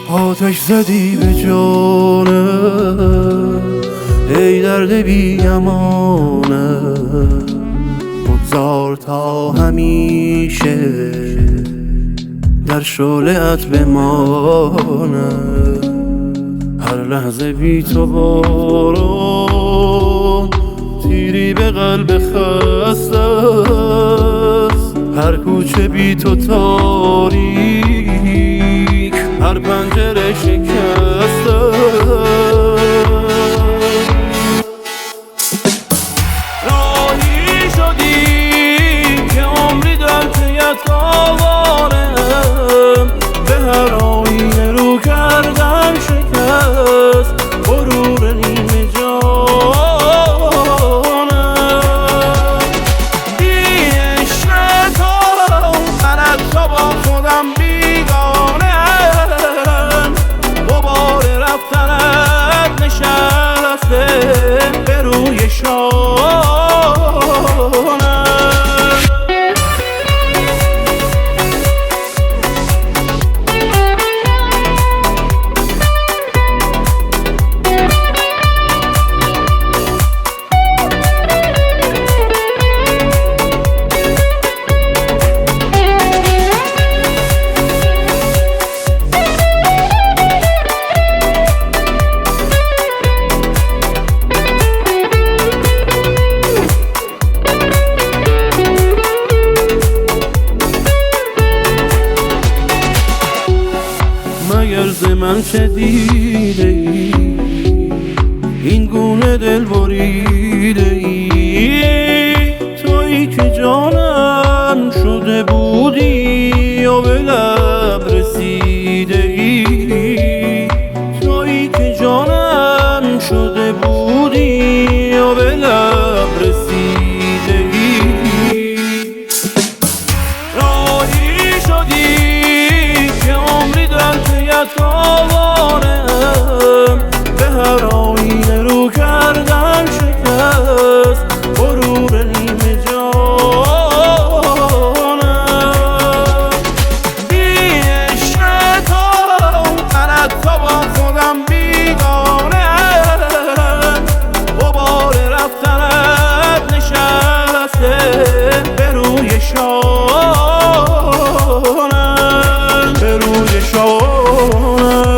آتش زدی به جانم ای درد بی امانه، بگذار تا همیشه در شعله‌ات بمانه. هر لحظه بی تو باران تیری به قلب خسته است، هر کوچه بی تو تاریک، هر پنجره شکسته. راهی شدی که عمری در پیت آوارم، به هر آینه رو کردم شکست غرور نیمه جانم. بی عشق تو من از تو با خودم بیگانم، غبار رفتنت نشسته به روی شانم. مگر ز من چه دیده ای این گونه دل بریده ای؟ تویی که جانم شده بودی و به لب رسیده ای، تویی که جانم شده بودی و به لب رسیده ای. راهی شدی که عمری در پیت آوارم، به هر آینه رو کردم شکست غرور نیمه جانم. بی عشق تو من از تو با خودم بیگانم، غبار رفتنت نشسته به روی شانم، به روی شانم.